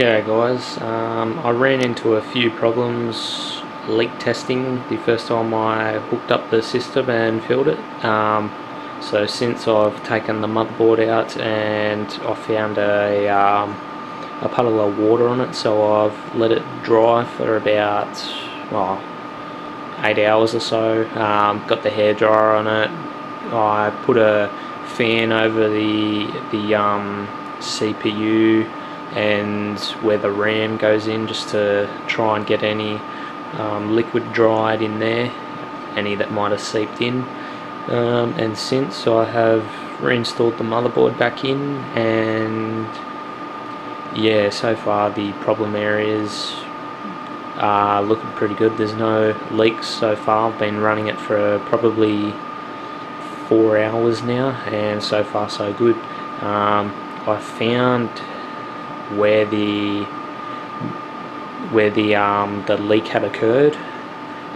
G'day guys, I ran into a few problems leak testing the first time I hooked up the system and filled it. So since I've taken the motherboard out and I found a puddle of water on it, so I've let it dry for about 8 hours or so. Got the hairdryer on it. I put a fan over the CPU and where the RAM goes in, just to try and get any liquid dried in there, any that might have seeped in. And since I have reinstalled the motherboard back in, and yeah, so far the problem areas are looking pretty good. There's no leaks so far. I've been running it for probably 4 hours now, and so far so good. I found where the leak had occurred.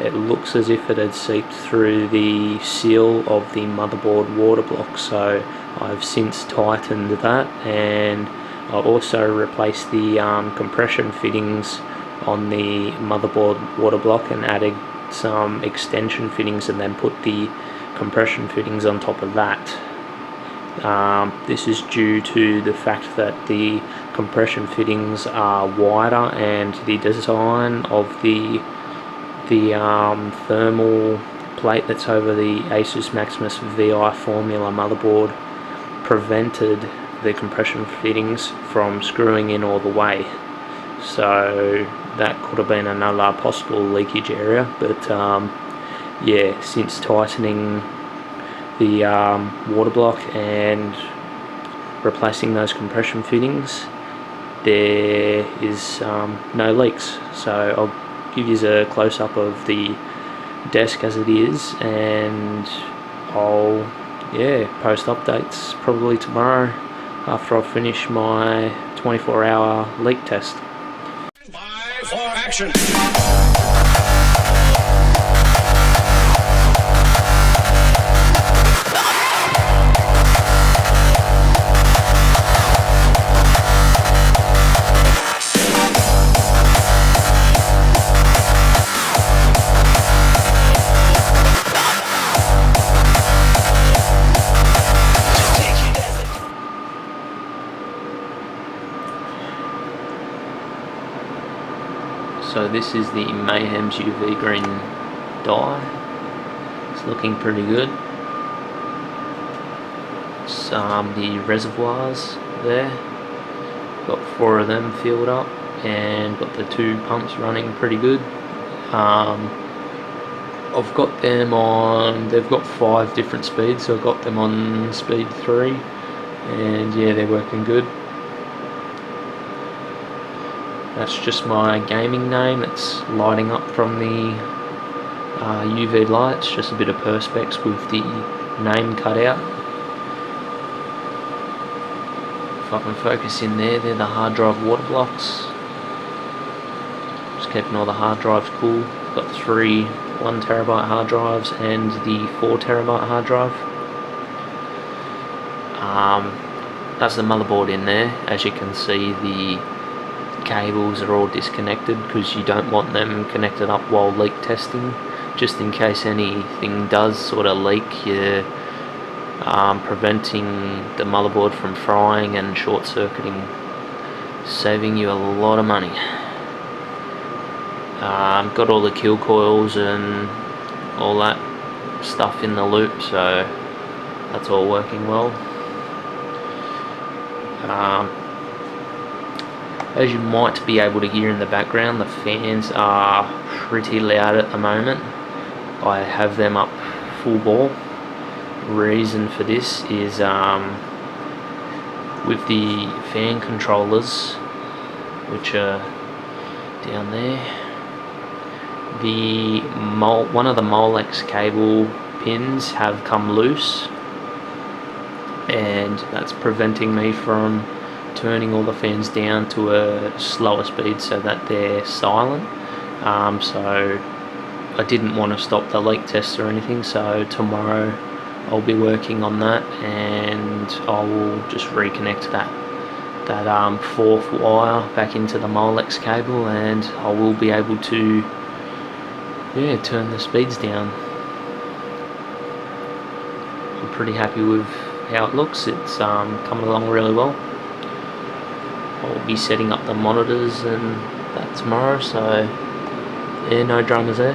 It looks as if it had seeped through the seal of the motherboard water block, so I've since tightened that, and I also replaced the compression fittings on the motherboard water block and added some extension fittings, and then put the compression fittings on top of that. This is due to the fact that the compression fittings are wider, and the design of the thermal plate that's over the Asus Maximus VI Formula motherboard prevented the compression fittings from screwing in all the way. So that could have been another possible leakage area, but yeah, since tightening the water block and replacing those compression fittings, there is no leaks. So I'll give you a close-up of the desk as it is, and I'll post updates probably tomorrow after I finish my 24-hour leak test. Live for action. So this is the Mayhem's UV green dye. It's looking pretty good. The reservoirs there, got 4 of them filled up, and got the 2 pumps running pretty good. I've got them on, they've got 5 different speeds, so I've got them on speed 3, and yeah, they're working good. That's just my gaming name that's lighting up from the UV lights, just a bit of perspex with the name cut out. If I can focus in there, they're the hard drive water blocks. Just keeping all the hard drives cool. Got 3 1TB hard drives and the 4TB hard drive. That's the motherboard in there. As you can see, the cables are all disconnected because you don't want them connected up while leak testing, just in case anything does sort of leak. You're preventing the motherboard from frying and short circuiting, saving you a lot of money. Got all the kill coils and all that stuff in the loop, so that's all working well. As you might be able to hear in the background, the fans are pretty loud at the moment. I have them up full bore. Reason for this is with the fan controllers, which are down there, one of the Molex cable pins have come loose, and that's preventing me from turning all the fans down to a slower speed so that they're silent. So I didn't want to stop the leak test or anything, so tomorrow I'll be working on that, and I will just reconnect that that fourth wire back into the Molex cable, and I will be able to turn the speeds down. I'm pretty happy with how it looks. It's coming along really well. I'll be setting up the monitors and that tomorrow, so yeah, no dramas there.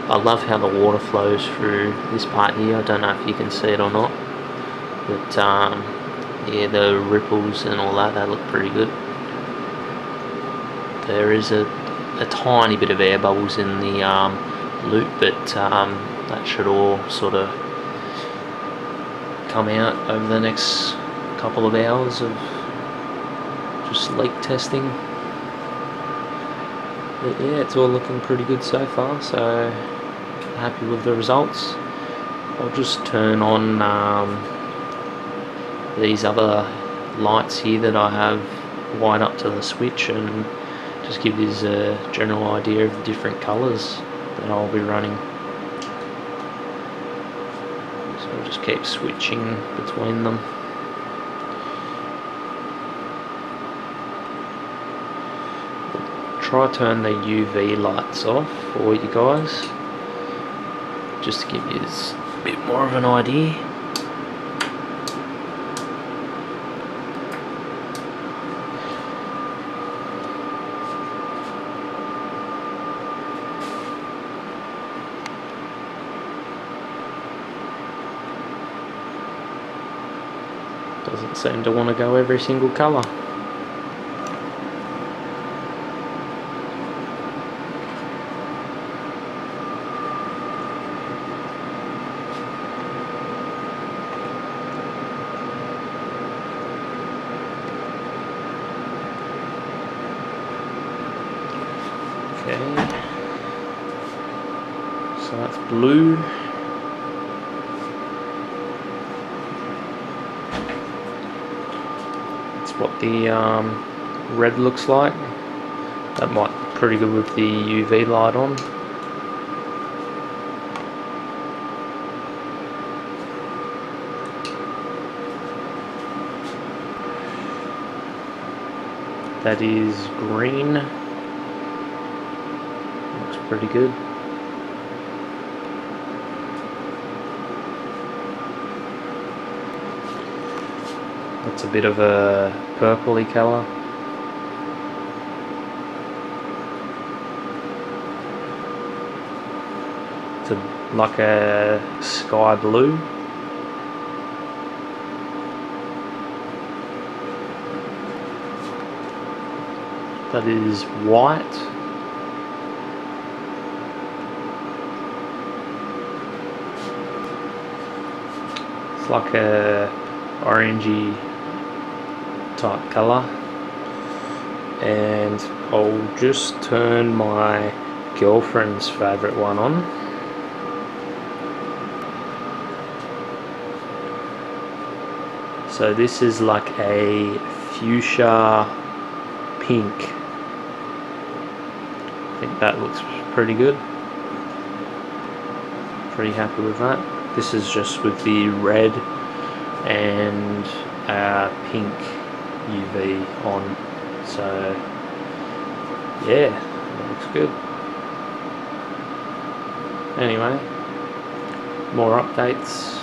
I love how the water flows through this part here. I don't know if you can see it or not, but yeah, the ripples and all that, they look pretty good. There is a tiny bit of air bubbles in the loop, but that should all sort of come out over the next couple of hours of just leak testing. But yeah, it's all looking pretty good so far, so happy with the results. I'll just turn on these other lights here that I have wired up to the switch, and just give you a general idea of the different colours that I'll be running. So I'll just keep switching between them. Try turn the UV lights off for you guys, just to give you a bit more of an idea. Doesn't seem to want to go every single colour. Okay, so that's blue. That's what the red looks like. That might be pretty good with the UV light on. That is green. Looks pretty good. That's a bit of a purpley colour. It's like a sky blue. That is white. It's like a orangey type colour. And I'll just turn my girlfriend's favourite one on. So this is like a fuchsia pink. I think that looks pretty good. Pretty happy with that. This is just with the red and pink UV on. So yeah, that looks good. Anyway, more updates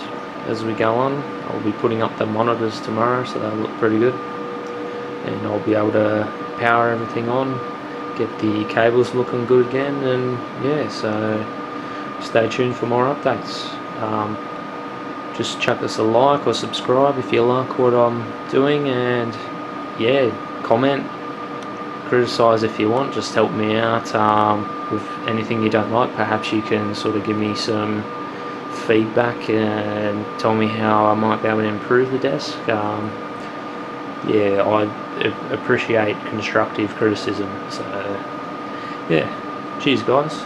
as we go on. I'll be putting up the monitors tomorrow, so they'll look pretty good. And I'll be able to power everything on, get the cables looking good again, and yeah, so stay tuned for more updates. Just chuck us a like or subscribe if you like what I'm doing, and yeah, comment, criticise if you want, just help me out with anything you don't like. Perhaps you can sort of give me some feedback and tell me how I might be able to improve the desk. Yeah, I appreciate constructive criticism, so yeah, cheers guys.